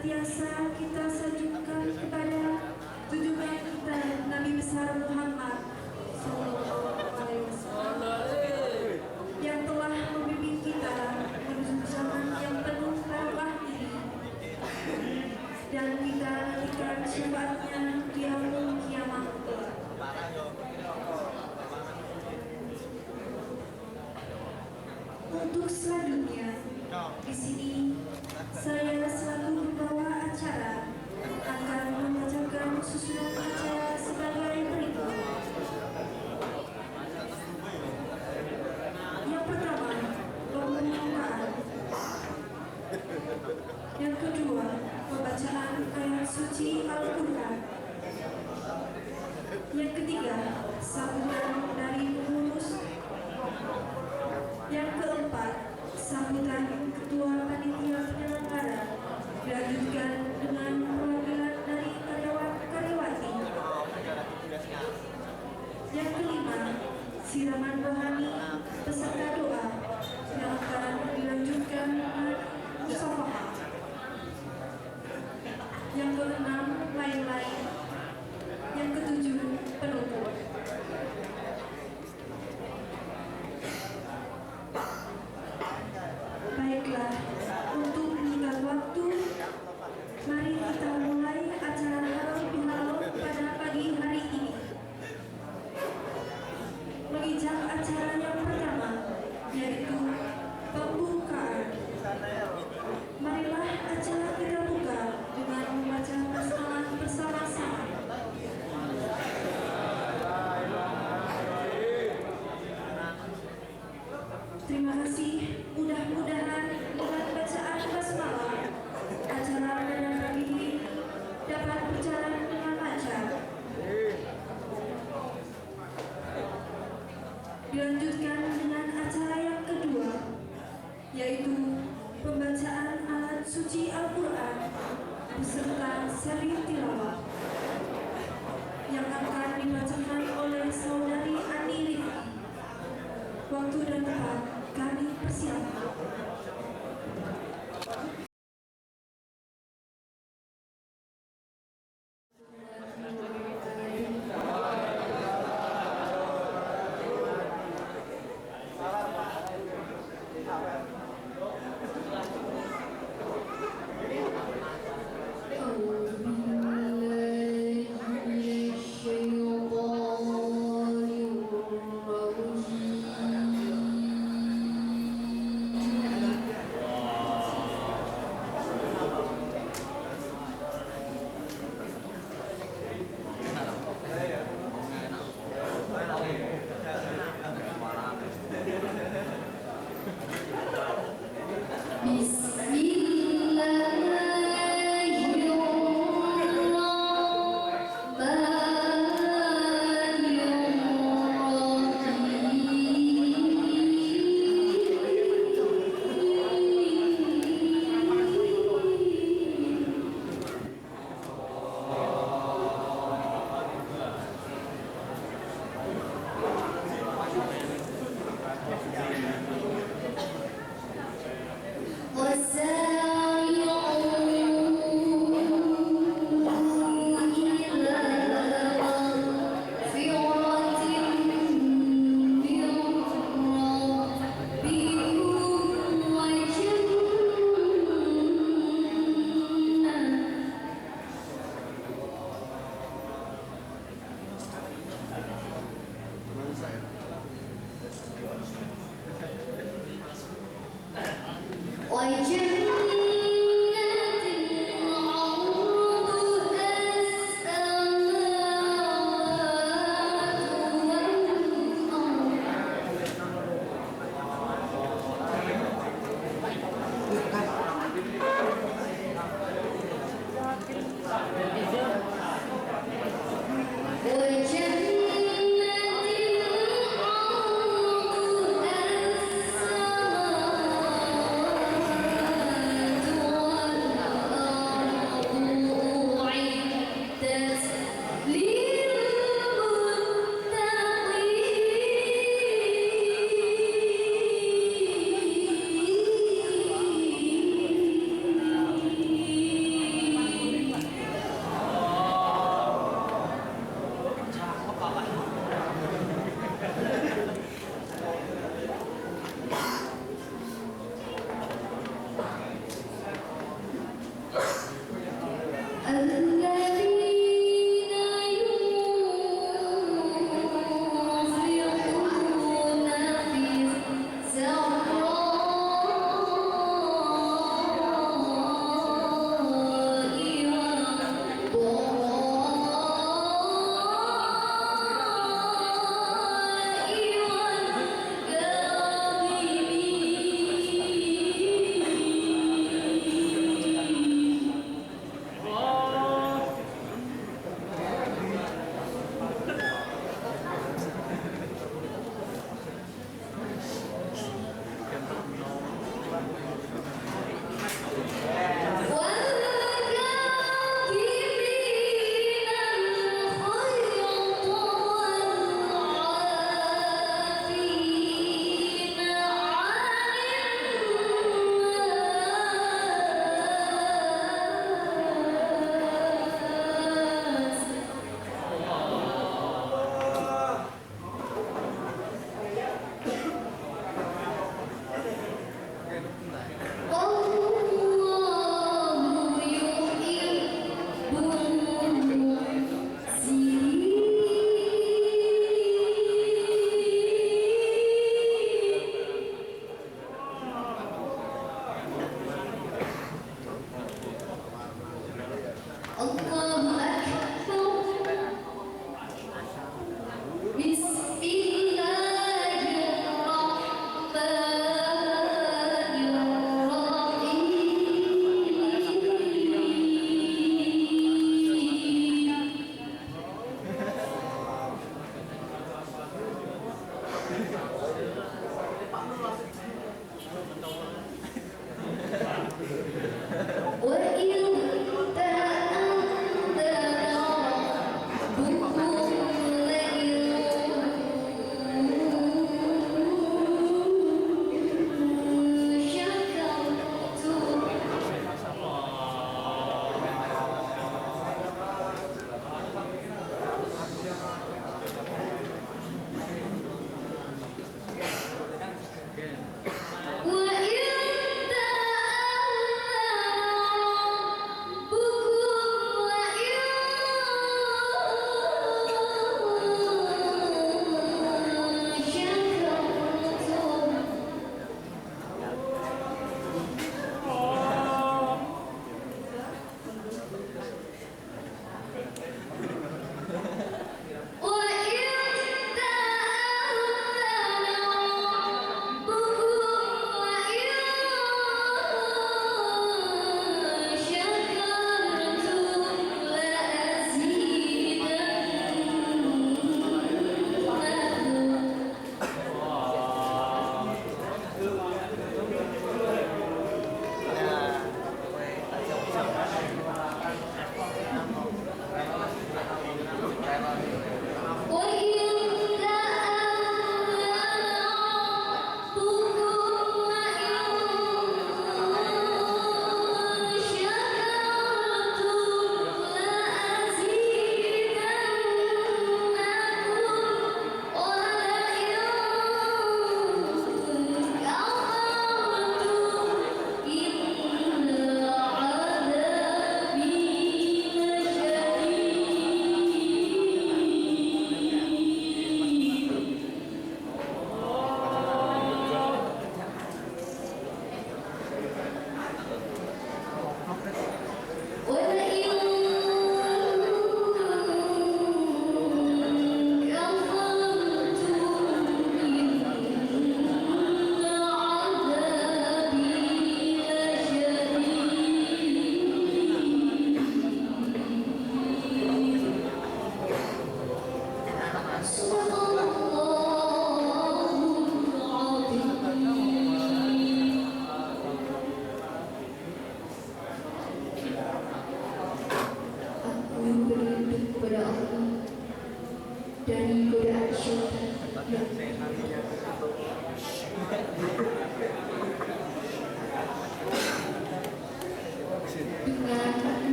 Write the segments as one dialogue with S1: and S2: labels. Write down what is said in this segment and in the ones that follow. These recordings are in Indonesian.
S1: senantiasa kita sanjungkan kepada junjungan kita Nabi besar Muhammad SAW yang telah membimbing kita menuju zaman yang penuh rahmat ini, dan kita nantikan syafaatnya di yaumul kiamat. Untuk selanjutnya, di sini saya selaku pembawa acara akan membacakan susunan acara sebagai berikut. Yang pertama, pembukaan. Yang kedua, pembacaan ayat suci Al-Quran. Yang ketiga, sambutan dari pengurus. Yang keempat, sambutan ketua panitia penyelenggara, dilanjutkan dengan perwakilan dari karyawan-karyawati. Yang kelima, siraman rohani peserta doa, yang akan dilanjutkan dengan musafahah. Yang keenam, lain-lain. Yang ketujuh, penutup. Baiklah, untuk menyingkat waktu, mari kita mulai acara halal bihalal pada pagi hari ini. Mengijak acara yang pertama, yaitu pembukaan. Marilah acara kita buka dengan membaca basmalah bersama-sama. Terima kasih. Mudah-mudahan dengan bacaan basmalah acara pada pagi ini dapat berjalan dengan lancar. Dilanjutkan dengan acara yang kedua, yaitu pembacaan alat suci Al-Quran beserta seri tilawah yang akan dibacakan oleh saudari Ani Rifki. Waktu dan tempat kami persiapkan.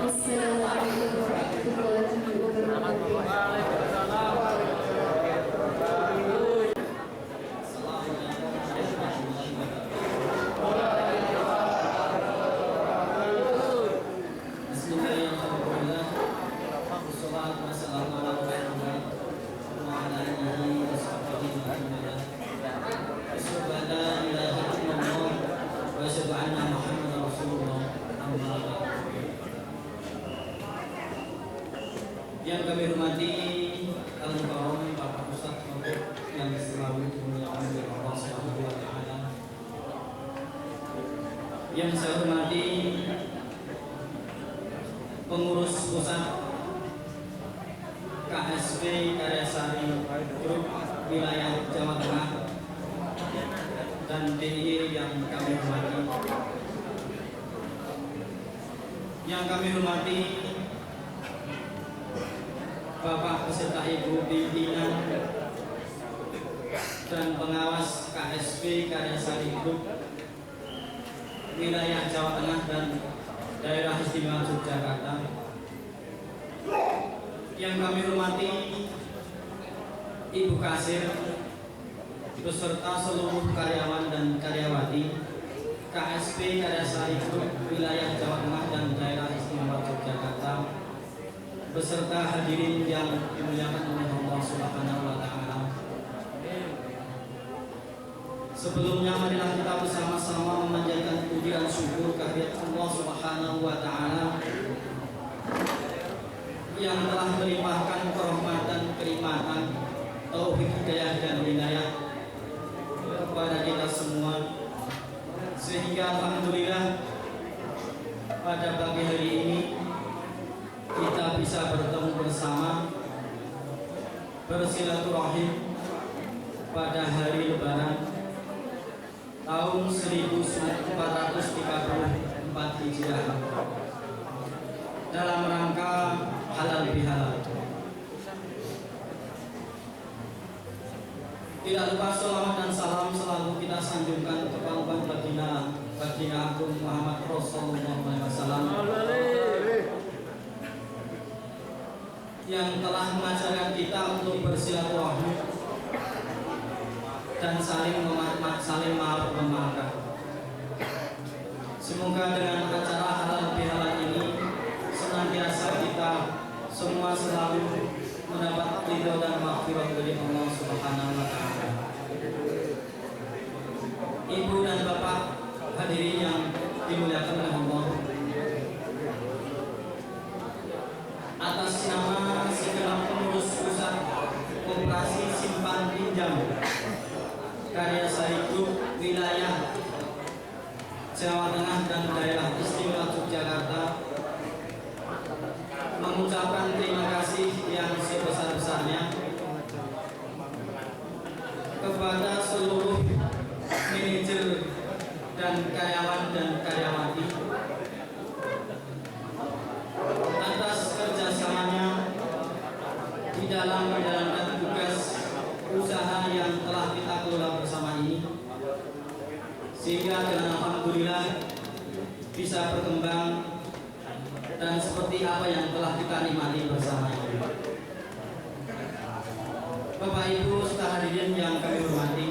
S2: Wassalamualaikum warahmatullahi wabarakatuh. Yang saya hormati pengurus pusat KSP Karyasari Group wilayah Jawa Tengah dan DIY yang kami hormati. Yang kami hormati Bapak beserta Ibu pimpinan dan pengawas KSP Karyasari Group wilayah Jawa Tengah dan Daerah Istimewa Yogyakarta. Yang kami hormati Ibu Kasir beserta seluruh karyawan dan karyawati KSP Karyasari Group wilayah Jawa Tengah dan Daerah Istimewa Yogyakarta beserta hadirin yang dimuliakan oleh Allah Subhanahu wa Ta'ala. Sebelumnya marilah kita bersama-sama memanjatkan puji dan syukur kehadirat Allah Subhanahu wa Ta'ala yang telah melimpahkan kerahmatan, kenikmatan, taufik, hidayah dan wilayah kepada kita semua, sehingga alhamdulillah pada pagi hari ini kita bisa bertemu bersama, bersilaturahim pada hari Lebaran tahun 1434 Hijriah dalam rangka halal bihalal. Tidak lupa sholawat dan salam selalu kita sanjungkan kepada baginda Agung Muhammad Rasulullah SAW yang telah mengajarkan kita untuk bersilaturahmi dan saling maaf memaafkan. Semoga dengan acara halal bihalal ini senantiasa kita semua selalu mendapat ridho dan maghfirah dari Allah Subhanahu wa Ta'ala. Ibu dan Bapak hadirin yang dimuliakan oleh Allah, atas nama segenap pengurus pusat Koperasi Simpan Pinjam Karyasari Group wilayah Jawa Tengah dan Daerah Istimewa Yogyakarta mengucapkan terima kasih yang sebesar-besarnya kepada seluruh manajer dan karyawan dan karyawati atas kerjasamanya di dalam menjalankan tugas usaha yang telah kita kelola bersama ini, sehingga dengan alhamdulillah bisa berkembang dan seperti apa yang telah kita nikmati bersama ini. Bapak Ibu serta hadirin yang kami hormati,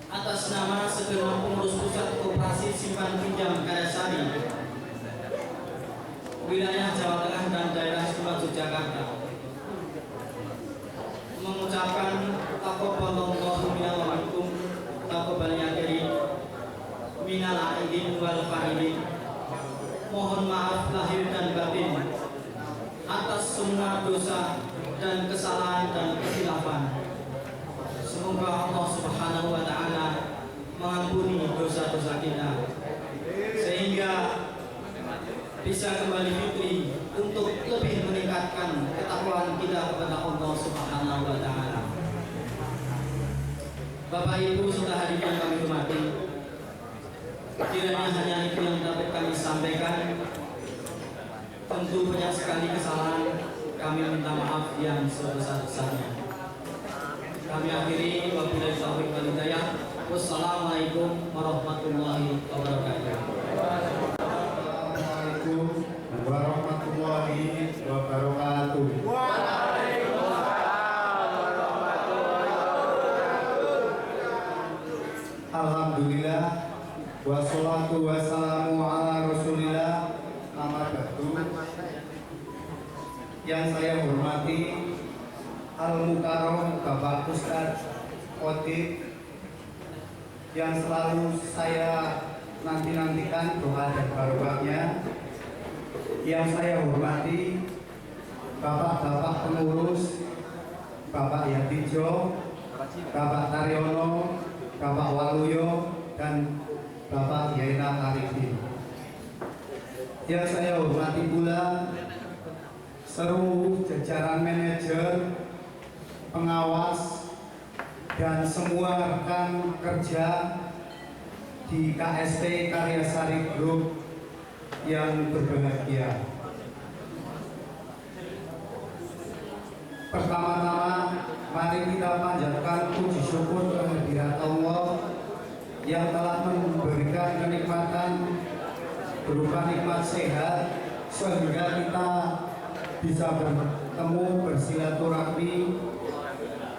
S2: atas nama segenap pengurus pusat Koperasi Simpan Pinjam Karyasari wilayah Jawa Tengah dan Daerah Istimewa Yogyakarta mengucapkan taqabbalallahu minna wa minkum taqabbalan ya karim minal aidin wal faidin. Mohon maaf lahir dan batin atas semua dosa dan kesalahan dan kekhilafan. Semoga Allah Subhanahu wa Ta'ala mengampuni dosa-dosa kita sehingga bisa kembali fitri untuk lebih meningkatkan ketakwaan kita kepada Allah Subhanahu wa Ta'ala. Bapak Ibu serta hadirin yang kami hormati, kiranya hanya itu yang dapat kami sampaikan. Tentu banyak sekali kesalahan, kami minta maaf yang sebesar-besarnya. Kami akhiri wabillahi taufiq wal hidayah. Wassalamualaikum warahmatullahi wabarakatuh.
S3: Assalamualaikum warahmatullahi wabarakatuh. Alhamdulillah wassalatu wassalamu ala Rasulillah. Amma ba'du. Yang saya hormati Al-Mukarram Bapak Ustadz Khotib yang selalu saya nanti-nantikan doa dan barokahnya. Yang saya hormati Bapak-bapak pengurus, Bapak Yatijo, Bapak Taryono, Bapak Waluyo, dan Bapak Yaina Arifin. Yang saya hormati pula seluruh jajaran manajer, pengawas, dan semua rekan kerja di KSP Karyasari Group yang berbahagia. Pertama-tama, mari kita panjatkan puji syukur kehadirat Allah yang telah memberikan kenikmatan berupa nikmat sehat sehingga kita bisa bertemu bersilaturahmi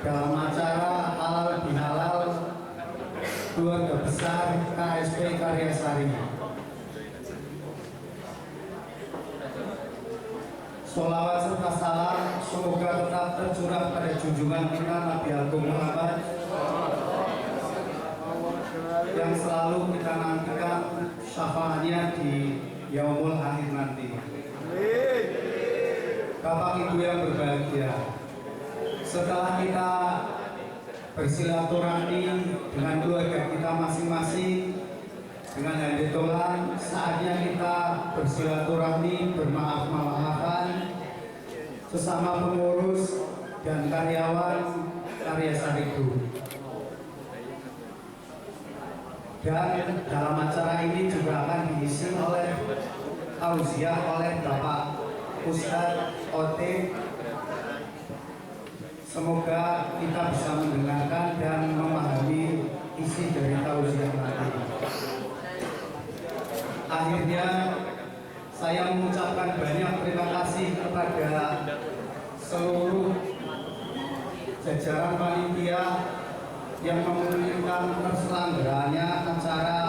S3: dalam acara halal bihalal keluarga besar KSP Karyasari. Sholawat serta salam semoga tetap tercurah pada junjungan kita Nabi Agung Muhammad yang selalu kita nantikan syafaatnya di yaumul akhir nanti. Bapak Ibu yang berbahagia, setelah kita bersilaturahmi dengan keluarga kita masing-masing dengan handi tolan, saatnya kita bersilaturahmi, bermaaf-maafan sesama pengurus dan karyawan Karyasari Group. Dan dalam acara ini juga akan diisi oleh tausiah oleh Bapak Ustadz Ote. Semoga kita bisa mendengarkan dan memahami isi dari tausiah tadi. Akhirnya saya mengucapkan banyak terima kasih kepada seluruh jajaran panitia yang memungkinkan terselenggaranya acara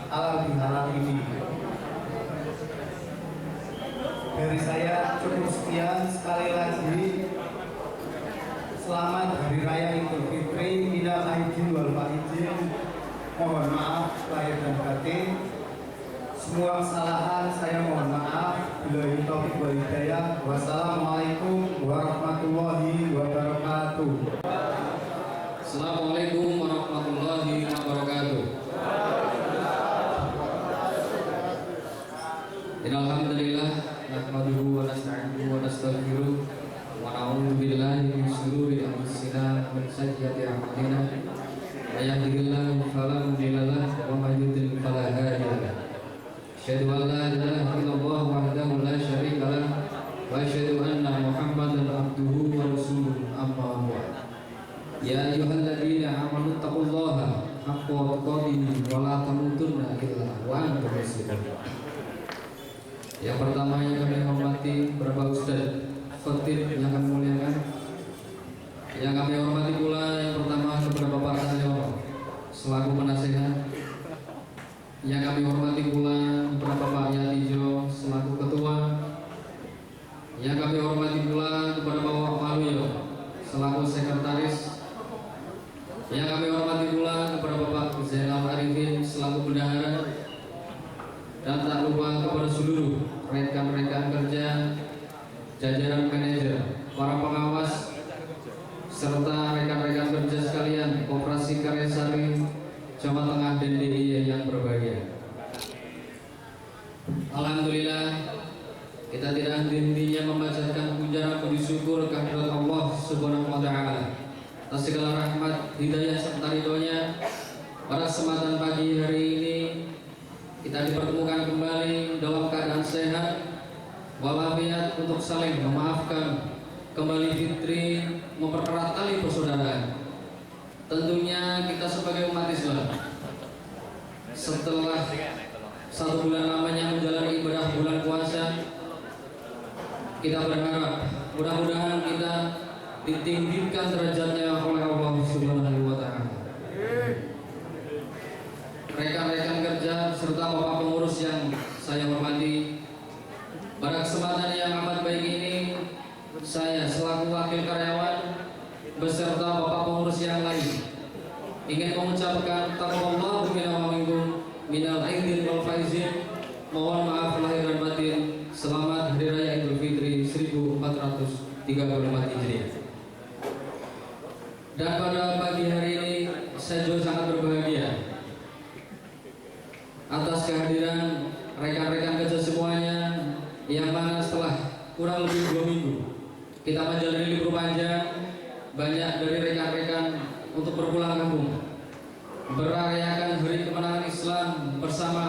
S3: halal bihalal ini. Dari saya cukup sekian. Sekali lagi selamat Hari Raya Idul Fitri, minal aidin wal faizin. Mohon maaf lahir dan batin. Semua kesalahan saya mohon maaf. Billahi taufiq wal hidayah. Wassalamualaikum warahmatullahi wabarakatuh.
S4: Assalamualaikum warahmatullahi wabarakatuh. Alhamdulillah, nahmaduhu wa nasta'inuhu wa nastaghfiruh wa na'udzu billahi min shururi anfusina wa min sayyiati a'malina. May yahdihillahu fala mudilla lahu wa may yudlil fala hadiya lahu. Asyhadu an la ilaha illallah wahdahu la syarika lahu wa asyhadu anna Muhammadan abduhu wa rasuluhu, amma ba'd. Ya ayyuhalladzina amanu taqullaha haqqa tuqatih wa la tamutunna illa wa antum muslimun. Yang pertama yang kami hormati Bapak Ustadz Khotib yang kami muliakan. Yang kami hormati pula yang pertama kepada Bapak Sanjono selaku penasehat. Yang kami hormati pula kepada Bapak Yatijo selaku ketua. Yang kami hormati pula kepada Bapak Waluyo selaku sekretaris. Yang kami hormati pula kepada Bapak Zainal Arifin selaku bendahara. Dan tak lupa kepada seluruh rekan-rekan kerja, jajaran manajer, para pengawas, serta rekan-rekan kerja sekalian Koperasi Karyasari Jawa Tengah dan DIY yang berbahagia. Alhamdulillah, kita tidak henti-hentinya memanjatkan puja puji syukur kehadirat Allah Subhanahu wa taala atas segala rahmat, hidayah serta ridhonya. Pada kesempatan pagi hari ini kita dipertemukan kembali dalam keadaan sehat walafiat untuk saling memaafkan, kembali fitri, mempererat tali persaudaraan. Tentunya kita sebagai umat Islam setelah 1 bulan lamanya menjalani ibadah bulan puasa, kita berharap mudah-mudahan kita ditinggikan derajatnya oleh Allah Subhanahu wa taala. Rekan-rekan kerja serta Bapak pengurus yang saya hormati, pada kesempatan yang amat baik ini saya selaku wakil karyawan beserta Bapak pengurus yang lain ingin mengucapkan taqabbalallahu minna wa minkum minal aidin wal faizin. Mohon maaf lahir dan batin. Selamat Hari Raya Idul Fitri 1435 Hijriah. Dan pada pagi hari ini saya juga sangat berbahagia atas kehadiran rekan-rekan kerja semuanya, yang mana setelah kurang lebih 2 minggu kita menjalani libur panjang, banyak dari rekan-rekan untuk berpulang kampung, merayakan hari kemenangan Islam bersama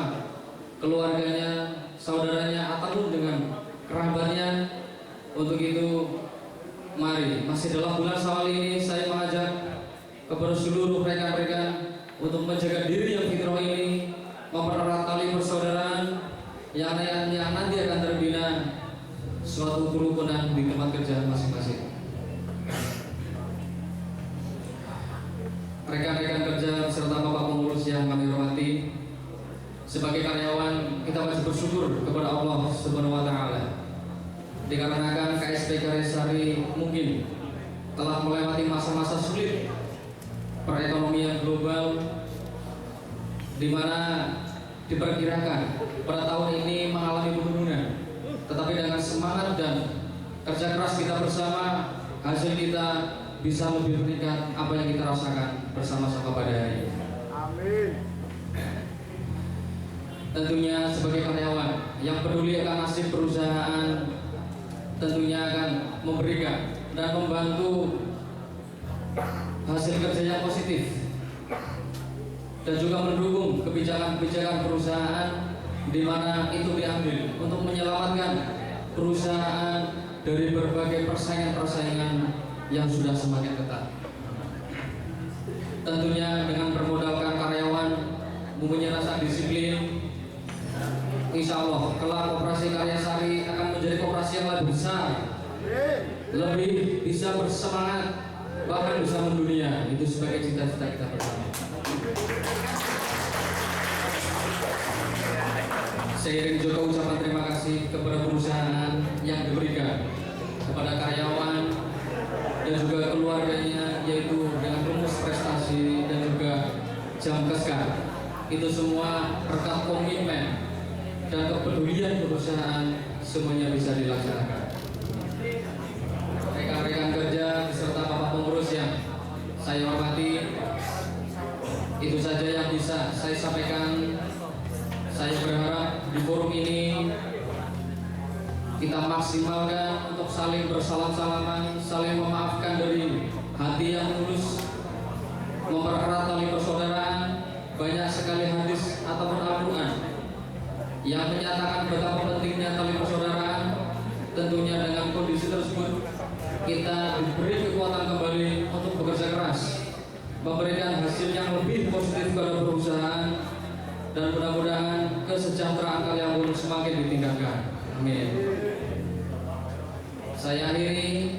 S4: keluarganya, saudaranya, ataupun dengan kerabatnya. Untuk itu, mari masih dalam bulan Syawal ini saya mengajak kepada seluruh rekan-rekan untuk menjaga diri yang fitrah ini, mempererat tali persaudaraan yang nanti akan terbina suatu kerukunan di tempat kerja masing-masing. Rekan-rekan kerja serta Bapak pengurus yang kami hormati, sebagai karyawan kita masih bersyukur kepada Allah Subhanahu wa taala dikarenakan KSP Karyasari mungkin telah melewati masa-masa sulit perekonomian global, di mana diperkirakan pada tahun ini mengalami penurunan. Tetapi dengan semangat dan kerja keras kita bersama, hasil kita bisa lebih meningkat apa yang kita rasakan bersama-sama pada hari ini.
S3: Amin.
S4: Tentunya sebagai karyawan yang peduli akan nasib perusahaan, tentunya akan memberikan dan membantu hasil kerja yang positif dan juga mendukung kebijakan-kebijakan perusahaan di mana itu diambil untuk menyelamatkan perusahaan dari berbagai persaingan-persaingan yang sudah semakin ketat. Tentunya dengan bermodalkan karyawan mempunyai rasa disiplin, insya Allah kelak Koperasi Karyasari akan menjadi koperasi yang lebih besar, lebih bisa bersemangat, bahkan bisa mendunia. Itu sebagai cita-cita kita bersama. Seiring juga ucapan terima kasih kepada perusahaan yang diberikan kepada karyawan dan juga keluarganya, yaitu dengan rumus prestasi dan juga jam keskan. Itu semua berkat komitmen dan kepedulian perusahaan, semuanya bisa dilaksanakan. Rekan-rekan kerja beserta Bapak pengurus yang saya hormati, itu saja yang bisa saya sampaikan. Saya berharap di forum ini kita maksimalkan untuk saling bersalam-salaman, saling memaafkan dari hati yang tulus, mempererat tali persaudaraan. Banyak sekali hadis ataupun Al-Quran yang menyatakan betapa pentingnya tali persaudaraan. Tentunya dengan kondisi tersebut kita diberi kekuatan kembali untuk bekerja keras, memberikan hasil yang lebih positif kepada perusahaan, dan mudah-mudahan kesejahteraan kalian pun semakin ditingkatkan. Amin. Saya akhiri.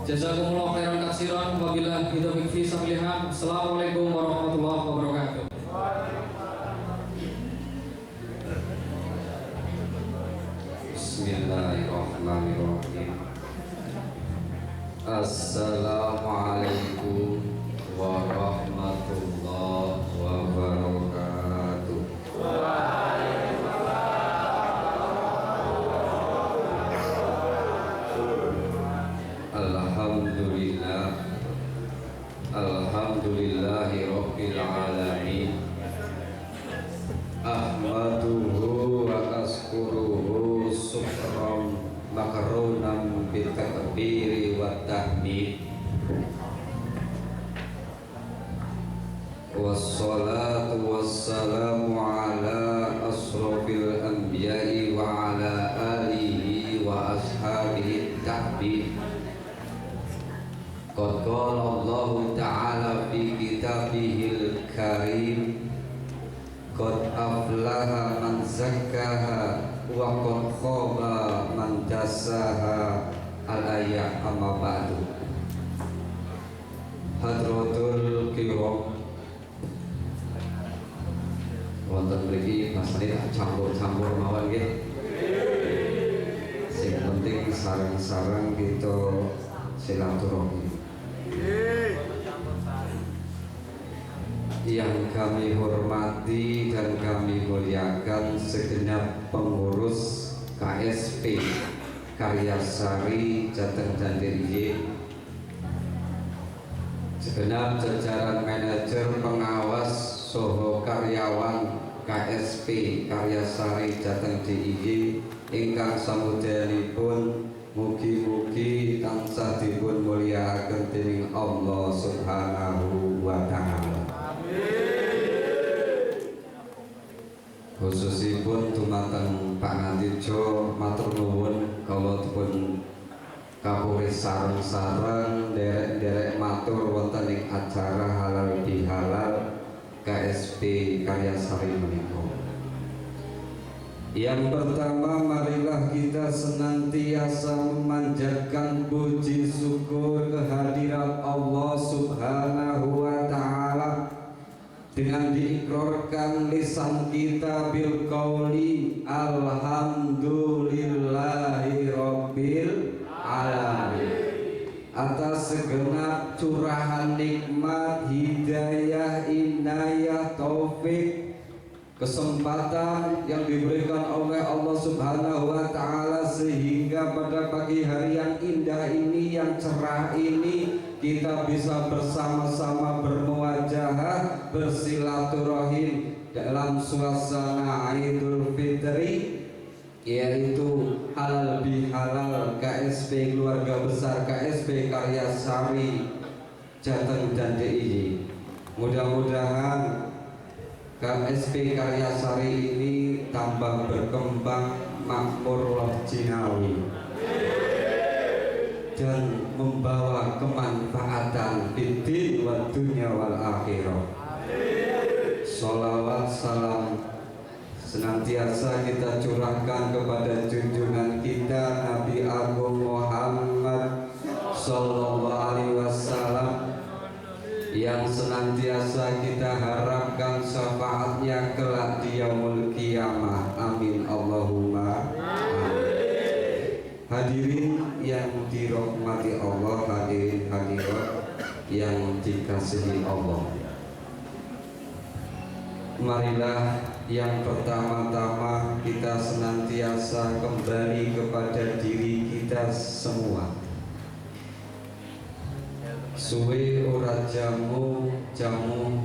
S4: Jazakumullah khairan katsiran. Wabillahi taufiq fi sabilillah. Assalamualaikum warahmatullahi wabarakatuh.
S5: Bismillahirrahmanirrahim. Assalamualaikum warahmatullahi wabarakatuh. Alhamdulillah, alhamdulillahi rabbil alamin. Ahmaduhu wa askuruhu syukran makrunan bitakbiri wa tahmid. Wassalatu wassalamu ala asrofil anbiya'i wa ala alihi wa ashabihi tahbib. Qad qala Allah ta'ala fi kitabihil karim, qad aflaha man zakkaha wa qad khaba man dassaha. Al-ayat amma ba'du. Hadratul kiram, wonten mriki pasane tak campur-campur mawon nggih. Sing penting sareng-sareng kita silaturahmi. Yang kami hormati dan kami muliakan segenap pengurus KSP Karyasari Jateng Jandir, segenap jajaran manajer pengawas soho karyawan KSP Karyasari Jateng DIY ingkang samudayanipun mugi-mugi tansah dipun mulyakaken dening Allah Subhanahu wa taala. Khususipun dumateng Pak Ngatijo matur nuwun kawula dipun kapuri sareng-sareng derek-derek matur wonten ing acara halal bihalal KSP Karyasari menika. Yang pertama, marilah kita senantiasa memanjatkan puji syukur kehadirat Allah Subhanahu wa taala dengan diikrarkan lisan kita bil qauli alhamdulillahi rabbil alamin atas segenap curahan nikmat, hidayah, inayah, taufik, kesempatan yang diberikan oleh Allah Subhanahu wa taala sehingga pada pagi hari yang indah ini, yang cerah ini, kita bisa bersama-sama bermuajahah, bersilaturahim dalam suasana Idul Fitri, yaitu halal bihalal KSP keluarga besar KSP Karyasari Jateng dan DIY. Mudah-mudahan KSP Karyasari ini tambah berkembang, makmur roh jinawi dan membawa kemanfaatan di din wa dunya wal akhirah. Sholawat salam senantiasa kita curahkan kepada junjungan kita Nabi Agung Muhammad Sallallahu Alaihi Wasallam yang senantiasa kita harapkan syafaatnya kelak di yaumul qiyamah. Amin Allahumma amin. Hadirin yang dirahmati Allah, hadirin hadirat yang dikasihi Allah, marilah yang pertama-tama kita senantiasa kembali kepada diri kita semua. Suwe ora jamu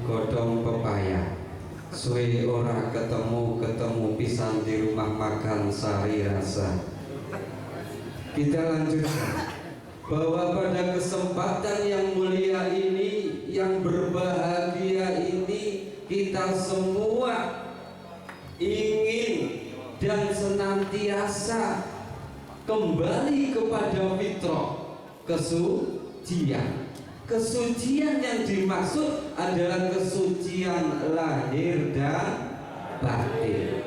S5: godhong pepaya, suwe ora ketemu pisan di rumah makan Sari Rasa. Kita lanjutkan bahwa pada kesempatan yang mulia ini, yang berbahagia ini, kita semua ingin dan senantiasa kembali kepada fitrah, kesucian. Kesucian yang dimaksud adalah kesucian lahir dan batin.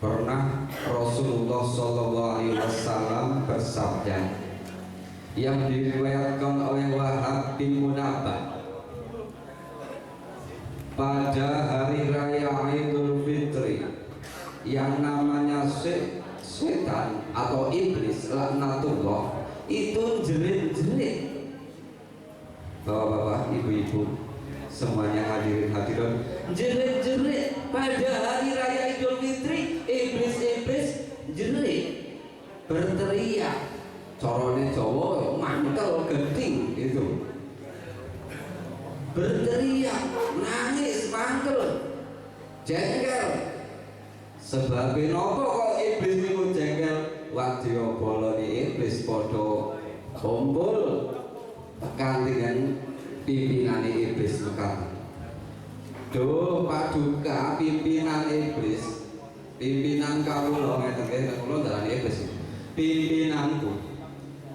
S5: Pernah Rasulullah SAW bersabda yang diriwayatkan oleh Wahab bin Munabbah, pada hari raya Idul Fitri yang namanya setan atau iblis laknatullah itu jerit-jerit. Bapak-bapak, ibu-ibu, semuanya hadirin hadirat, jerit-jerit pada hari raya Idul Fitri. Iblis jerit, berteriak, corone Jawa mantel genting itu, berteriak, nangis, mantel, jengkel. Sebabnya nopo kok iblis niku jengkel? Wadya bolone iblis padha kumpul tekan dengan pimpinan iblis mekan. Duh paduka pimpinan iblis, pimpinan kawula ngeten nggih, kula darani iblis. Pimpinanku,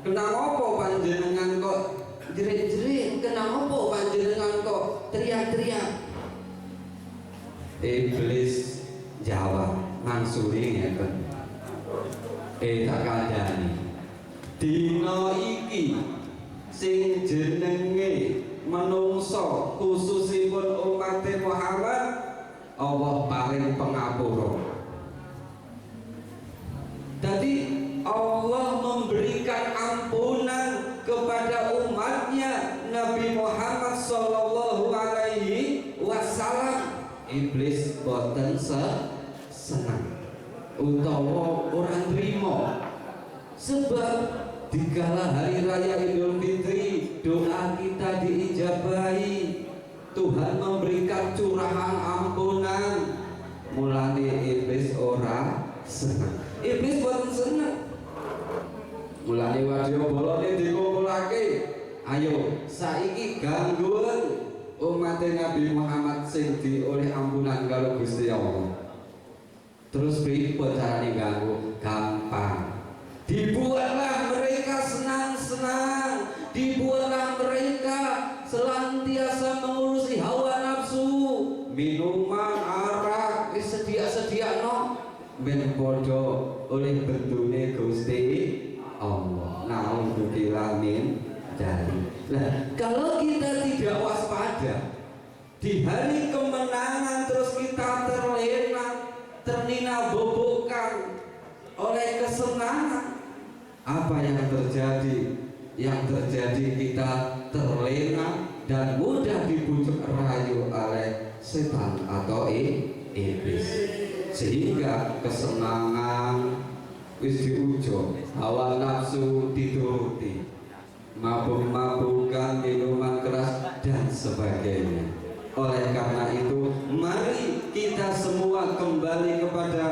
S5: kenapa panjenengan kok jerit-jerit? Kenapa panjenengan kok teriak-teriak? Iblis jawab, mangsuri ngeten. Tak kandhani. Dina iki sing jenenge manungsa, khususipun umat Muhammad, Allah paling pengapura. Jadi Allah memberikan ampunan kepada umatnya Nabi Muhammad Sallallahu Alaihi Wasallam. Iblis boten senang utawa orang terima, sebab dikala hari raya Idul Fitri doa kita diijabahi, Tuhan memberikan curahan ampunan. Mulane iblis ora seneng. Iblis boten seneng. Mulane wadya bolone dikumpulake. Ayo saiki gangguan umat Nabi Muhammad sing dioleh ampunan karo Gusti Allah. Terus pripun carane ganggu? Gampang. Dibuatlah mereka senang-senang, dibuatlah mereka senantiasa mengurusi hawa nafsu, minuman, arak, sedia no, ben podo oleh bendune Gusti Allah. Naudzubillah min dzalik. Nah, kalau kita tidak waspada di hari kemenangan terus kita terlena, ternina-bobokan oleh kesenangan, apa yang terjadi? Yang terjadi kita terlena dan mudah dibujuk rayu oleh setan atau iblis, sehingga kesenangan wis diujo, hawa nafsu dituruti, mabuk-mabukan, minuman keras dan sebagainya. Oleh karena itu, mari kita semua kembali kepada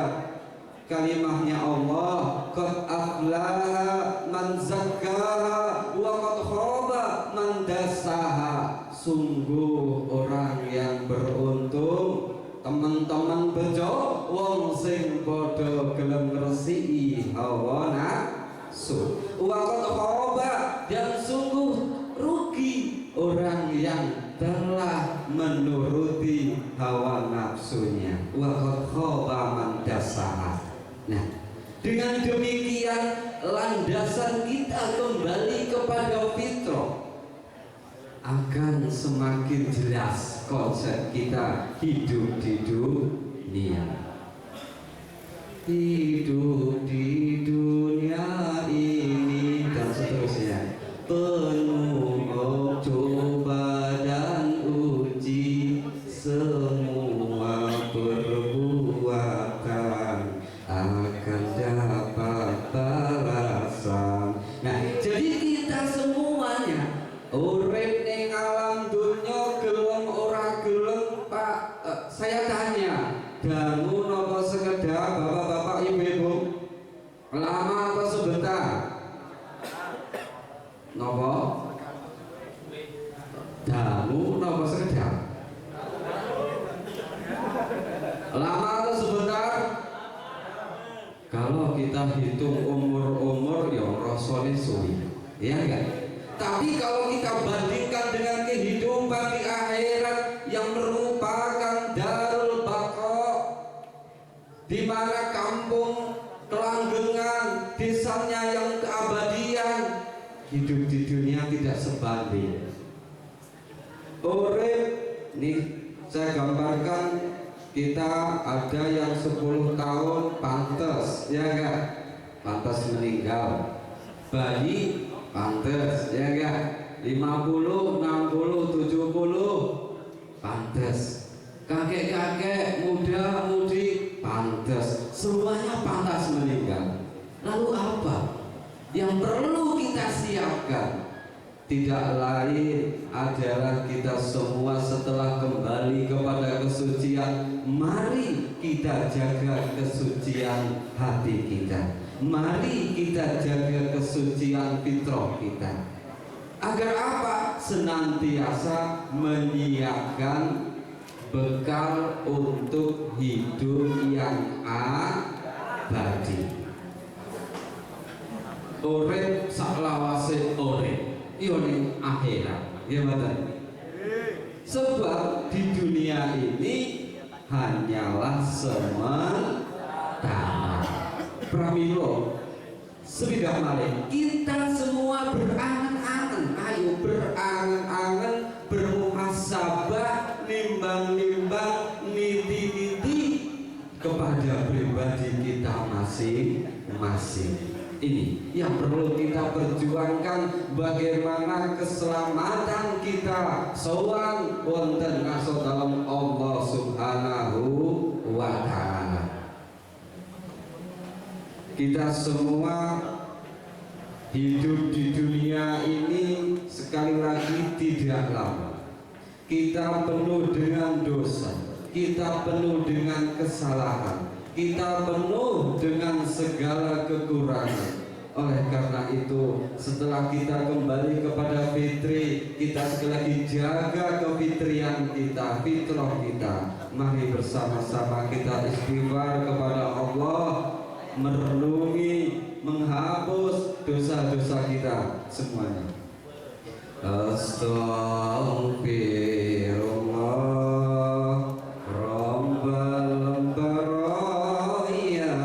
S5: kalimahnya Allah, qad aflaha man zakkaha wa qad khaba man dassaha. Sungguh orang yang beruntung, teman-teman bejo wong sing padha gelem ngresiki hawa nafsu. Wa qad khaba, dan sungguh rugi orang yang telah menuruti hawa nafsunya. Wa qad khaba man dassaha. Nah, dengan demikian landasan kita kembali kepada fitrah, akan semakin jelas konsep kita hidup di dunia. Hidup di dunia ini dan seterusnya penuh coba dan uji, semua perbuatan akan dapat balasan. Nah, jadi kita semuanya urip ning alam dunya gelem ora gelem, Pak. Saya tanya, dangu napa sekedar, bapak-bapak, ibu-ibu? Lama atau sebentar? Napa? Dangu napa sekedar? Lama atau sebentar? Kalau kita hitung umur-umur, ya rasane suwi, ya enggak? Tapi kalau kita bandingkan dengan kehidupan di akhirat yang merupakan darul baqa, di mana kampung kelanggengan, desanya yang keabadian, hidup di dunia tidak sebanding. Urip nih, saya gambarkan. Kita ada yang 10 tahun pantas, ya enggak? Pantas meninggal. Bayi pantas, ya enggak? 50, 60, 70 pantas. Kakek-kakek, muda-mudi pantas. Semuanya pantas meninggal. Lalu apa yang perlu kita siapkan? Tidak lain adalah kita semua setelah kembali kepada kesucian, mari kita jaga kesucian hati kita, mari kita jaga kesucian fitrah kita. Agar apa? Senantiasa menyiapkan bekal untuk hidup yang abadi. Urip saklawase urip ini akhirat, ya betul. Sebab di dunia ini hanyalah sementara. Pramila sebidak malih kita semua berangan-angan, ayo berangan-angan, bermuhasabah, nimbang-nimbang, niti-niti kepada pribadi kita masing-masing. Ini yang perlu kita perjuangkan, bagaimana keselamatan kita sowan wonten ngaso dalam Allah Subhanahu wa ta'ala. Kita semua hidup di dunia ini sekali lagi tidak lama. kita penuh dengan dosa, kita penuh dengan kesalahan, kita penuh dengan segala kekurangan. Oleh karena itu, setelah kita kembali kepada fitri, kita sekali lagi jaga kefitrian kita, fitrah kita. Mari bersama-sama kita istighfar kepada Allah, merenungi, menghapus dosa-dosa kita semuanya. Astaghfirullah Rabbal baraya,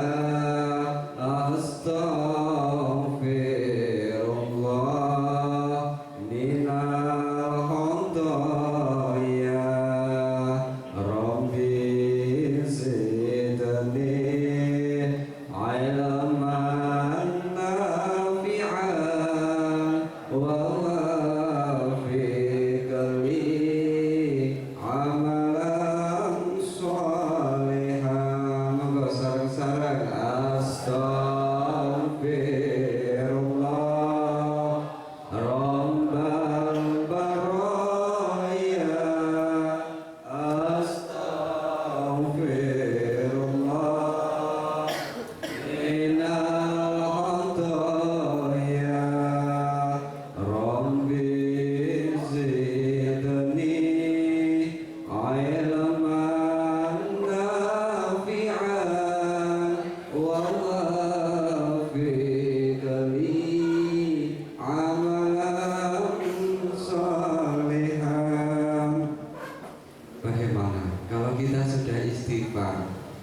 S5: astaghfirullah minal khataya, Rabbi zidni ilman nafi'an wa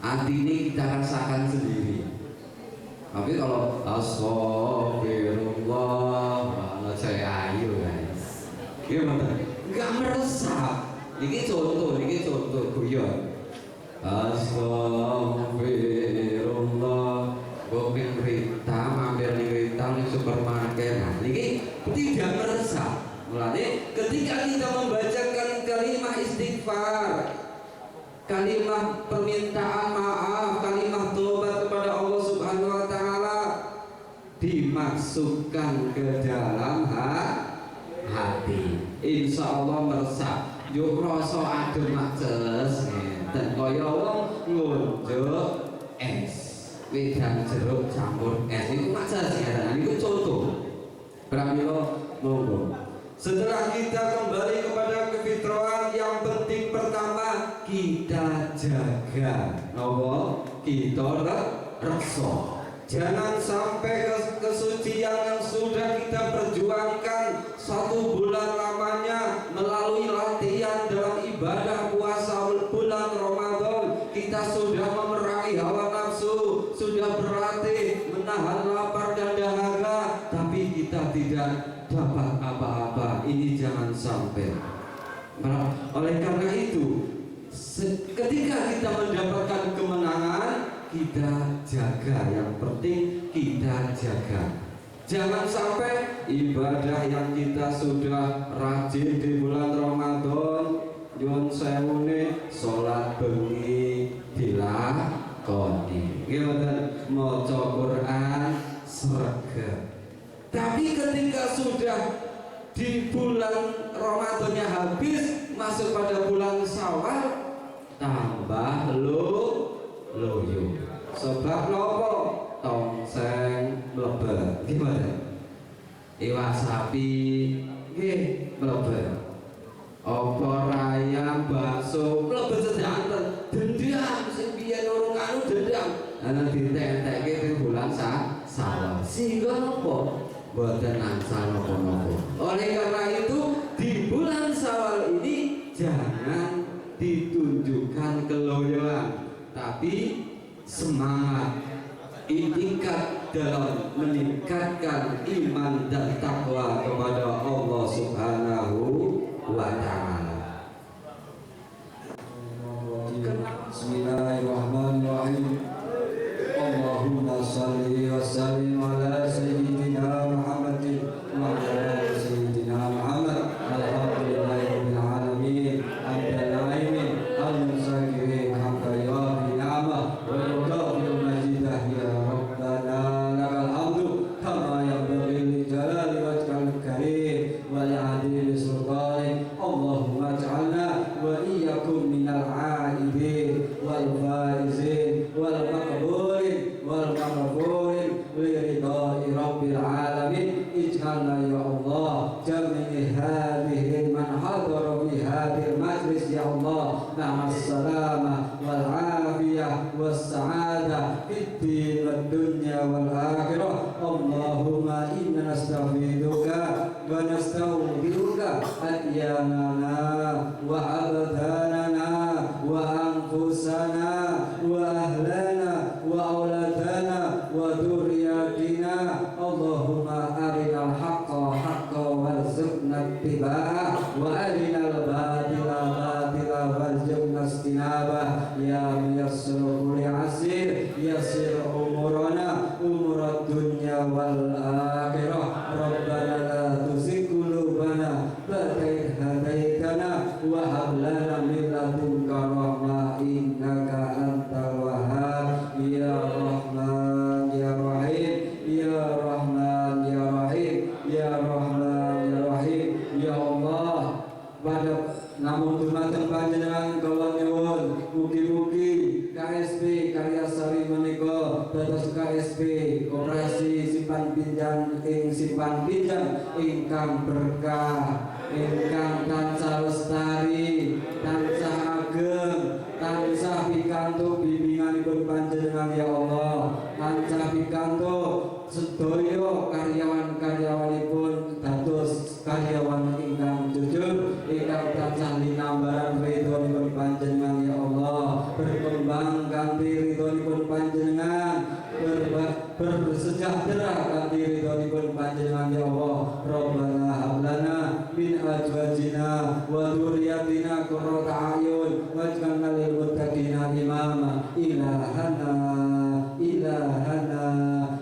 S5: hati ini kita rasakan sendiri. Tapi kalau astagfirullah, saya ayu guys, gimana? Nggak meresap. Ini contoh guyon. Astagfirullah, booking Rita, mampir di Rita di supermarket. Nah, ini tidak meresap. Mulai ketika kita membacakan kalimat istighfar, kalimat permintaan maaf, kalimat tobat kepada Allah Subhanahu wa taala, dimasukkan ke dalam hati, insya Allah meresap. Yuk rasa adem maces dan kaya wong ngunjuk es, wedang jeruk campur es itu maces ya. Ini contoh. Pramila monggo. Setelah kita kembali kepada kefitrahan, yang penting pertama kita jaga nopo, kita reksa. Jangan sampai kesucian yang sudah kita perjuangkan 1 bulan lamanya melalui latihan dalam ibadah puasa bulan Ramadan, kita sudah memerangi hawa nafsu, sudah berlatih menahan lapar dan dahaga, tapi kita tidak dapat apa-apa. Ini jangan sampai. Oleh karena itu, ketika kita mendapatkan kemenangan, kita jaga. Yang penting kita jaga. Jangan sampai ibadah yang kita sudah rajin di bulan Ramadan, nyuwun sewune salat bengi dilakoni, nggih, maca Quran sregep. Tapi ketika sudah di bulan Ramadannya habis, masuk pada bulan Syawal, tambah loyo. Sebab nopo? Tongseng mlebet. Gimana? Iwak sapi nggih mlebet. Opor ayam, bakso mlebet sedanten. Dendam sing biyen urung anu dendam. Ana ditentekke ning bulan Syawal. Sehingga nopo? Boten angsal nopo-nopo. Oleh karena itu, di bulan Syawal ini jangan ditunjukkan keloyoan, tapi semangat, itikad dalam meningkatkan iman dan takwa kepada Allah Subhanahu wa ta'ala. Bismillahirrahmanirrahim. Allahumma salli wa sallim ala sayyidina Muhammadin wa ala sayyidina Muhammad. Alhamdulillahirabbil alamin. Al-naimin al-musakirin hamda ya ni'amah wa yudhil majidah ya rabbana lakal hamdu kama yanbaghi li jalali Allah, jami'i hadhihi man hadara fi hadhil majlis ya Allah, ma'as salamah wal afiyah was sa'adah fid din wad dunya wal akhirah. Allahumma inna nastaghfiruka wa nastaghfiruka adyanana wa abdanana wa anfusana wa ahlana wa auladana wa dhurriyyatina. Allahumma arinal haqqa haqqan warzuqna ittiba'ah wa arinal batila batila warzuqna istinabah. Ya muyassir kulli asir yassir umurana umurad dunya wal akhirah. Rabbana la tuzigh qulubana ba'da idh hadaitana wa hab lana min ladunka rahmah innaka antal wahhab. Ya Rahman ya Rahim, ya Rahman ya Rahim, ya Rahman ya Rahim. Ya Allah, pada namun dumateng panjenengan kula nyuwun mugi-mugi KSP Karya Sari menika dados KSP Koperasi Simpan Pinjam Simpan Pinjam ingkang berkah, ingkang tansah lestari, tansah ageng, tansah pikantuk bimbinganipun panjenengan ya Allah, tansah pikantuk sedaya karyawan-karyawanipun dados karyawan ingkang jujur, ingkang tansah linambaran ridhonipun panjenengan ya Allah, berkembang kanthi ridhonipun panjenengan, bersejahtera kanthi ridhonipun panjenengan ya Allah. Rabbana hab lana min azwajina wa dzurriyyatina qurrata a'yun waj'alna lil muttaqina imama.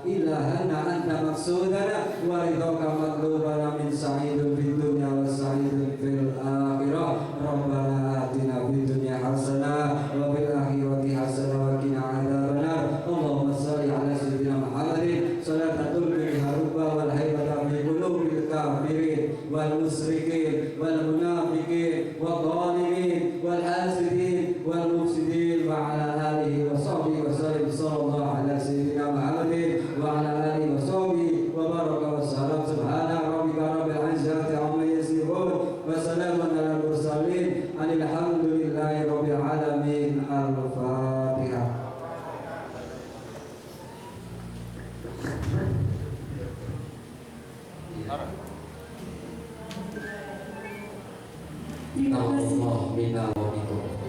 S5: Ilahana anta maksudana wa ridhaka matlubana min sa'idin fid dunya wa sa'idin fil akhirah. Rabbana atina fid dunya hasanah wa fil akhirati hasanah wa qina adzabannar. Allahumma shalli ala sayyidina Muhammadin salatan biha rubba wal haibata fi qulubil kafirin wal musyrikin wal munafiqin wal zalimin wal hasidin wal mufsidin wa ala alihi wa sahbihi wa sallam. Sallallahu ala sayyidina Muhammadin wa ala alihi wa sahbihi wa baraka wa salam. Subhana rabbika rabbil izzati amma yasifun wa salamun alal mursalin alhamdulillahi rabbil alamin. Al-Fatihah.
S1: Terima kasih.
S5: Allah minna wa minkum.